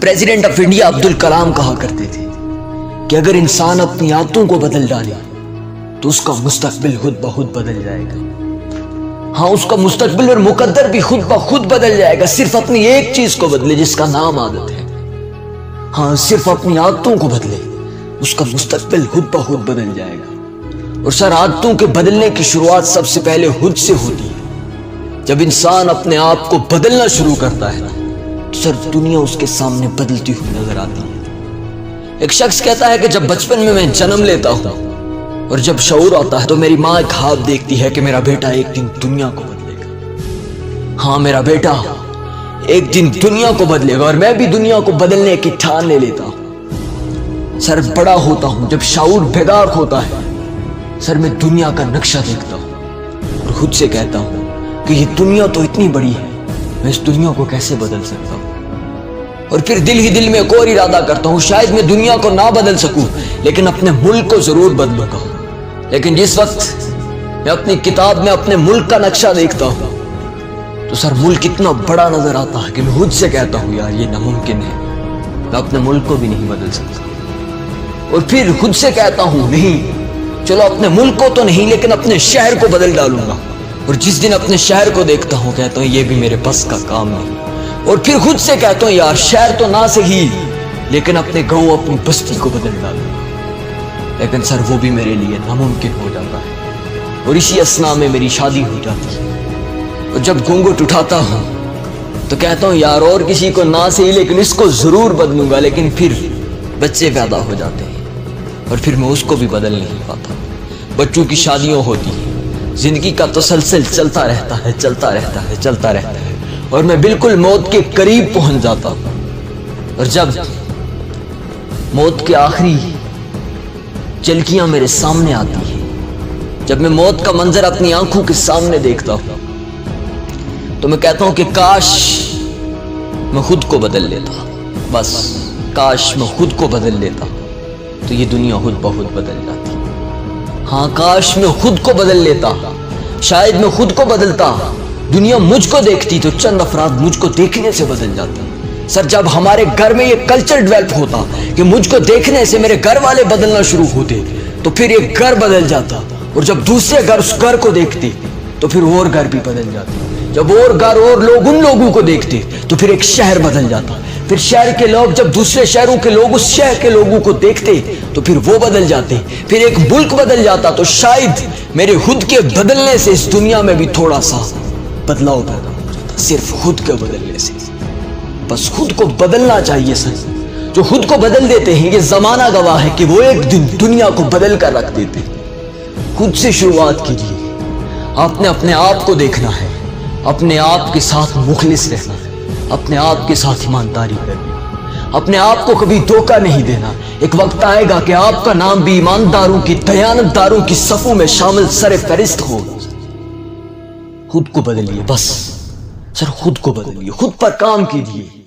President of India Abdul Kalam कहा करते थे कि अगर इंसान अपनी आदतों को बदल डाले तो उसका मुस्तकबिल खुद ब खुद बदल जाएगा। हाँ, उसका मुस्तकबिल और मुकद्दर भी खुद ब खुद बदल जाएगा, सिर्फ अपनी एक चीज को बदले जिसका नाम आदत है। हाँ, सिर्फ अपनी आदतों को बदले, उसका मुस्तकबिल खुद ब खुद बदल जाएगा। और सर, आदतों के बदलने की शुरुआत सबसे पहले खुद से होती है। जब इंसान अपने आप को बदलना शुरू करता है तो सर दुनिया उसके सामने बदलती हुई नजर आती है। एक शख्स कहता है कि जब बचपन में मैं जन्म लेता हूं और जब शऊर आता है तो मेरी माँ एक ख्वाब देखती है कि मेरा बेटा एक दिन दुनिया को बदलेगा। हाँ, मेरा बेटा एक दिन दुनिया को बदलेगा और मैं भी दुनिया को बदलने की ठान ले लेता हूं। सर, बड़ा होता हूं, जब शऊर बेदार होता है सर, मैं दुनिया का नक्शा देखता हूं और खुद से कहता हूं कि ये दुनिया तो इतनी बड़ी है, मैं इस दुनिया को कैसे बदल सकता हूं। और फिर दिल ही दिल में एक और इरादा करता हूं, शायद मैं दुनिया को ना बदल सकूं लेकिन अपने मुल्क को जरूर बदलूंगा। लेकिन जिस वक्त मैं अपनी किताब में अपने मुल्क का नक्शा देखता हूं तो सर मुल्क इतना बड़ा नजर आता है कि मैं खुद से कहता हूं यार ये नामुमकिन है, मैं अपने मुल्क को भी नहीं बदल सकता। और फिर खुद से कहता हूं नहीं, चलो अपने मुल्क को तो नहीं लेकिन अपने शहर को बदल डालूंगा। और जिस दिन अपने शहर को देखता हूं कहता हूं ये भी मेरे बस का काम नहीं। और फिर खुद से कहता हूं यार शहर तो ना सही लेकिन अपने गांव अपनी बस्ती को बदल डालूंगा। लेकिन सर वो भी मेरे लिए नामुमकिन हो जाता है। और इसी असना में मेरी शादी हो जाती है। और जब घूंघट उठाता हूं तो कहता हूं यार और किसी को ना सही लेकिन इसको जरूर बदलूंगा। लेकिन फिर बच्चे पैदा हो जाते हैं और फिर मैं उसको भी बदल नहीं पाता। बच्चों की शादियां होती हैं, जिंदगी का तसलसल चलता रहता है, चलता रहता है, चलता रहता है और मैं बिल्कुल मौत के करीब पहुंच जाता हूं। और जब मौत की आखिरी झलकियां मेरे सामने आती है, जब मैं मौत का मंजर अपनी आंखों के सामने देखता हूं तो मैं कहता हूं कि काश मैं खुद को बदल लेता, बस काश मैं खुद को बदल लेता तो ये दुनिया खुद ब खुद बदल जाती। हाँ, काश मैं खुद को बदल लेता, शायद मैं खुद को बदलता, दुनिया मुझको देखती तो चंद अफराद मुझको देखने से बदल जाते। सर, जब हमारे घर में ये कल्चर डेवलप होता कि मुझको देखने से मेरे घर वाले बदलना शुरू होते तो फिर एक घर बदल जाता। और जब दूसरे घर उस घर को देखते तो फिर और घर भी बदल जाते। जब और घर और लोग उन लोगों को देखते तो फिर एक शहर बदल जाता। फिर शहर के लोग जब दूसरे शहरों के लोग उस शहर के लोगों को देखते तो फिर वो बदल जाते। फिर एक मुल्क बदल जाता। तो शायद मेरे खुद के बदलने से इस दुनिया में भी थोड़ा सा बदलाव पैदा हो जाता, सिर्फ खुद के बदलने से। बस खुद को बदलना चाहिए सर। जो खुद को बदल देते हैं ये जमाना गवाह है कि वो एक दिन दुनिया को बदल कर रख देते। खुद से शुरुआत कीजिए। आपने अपने आप को देखना है, अपने आप के साथ मुखलिस रहना है, अपने आप के साथ ईमानदारी करनी, अपने आप को कभी धोखा नहीं देना। एक वक्त आएगा कि आपका नाम भी ईमानदारों की, दयानतदारों की सफों में शामिल सरे फहरिस्त हो। खुद को बदलिए, बस सर खुद को बदलिए, खुद पर काम कीजिए।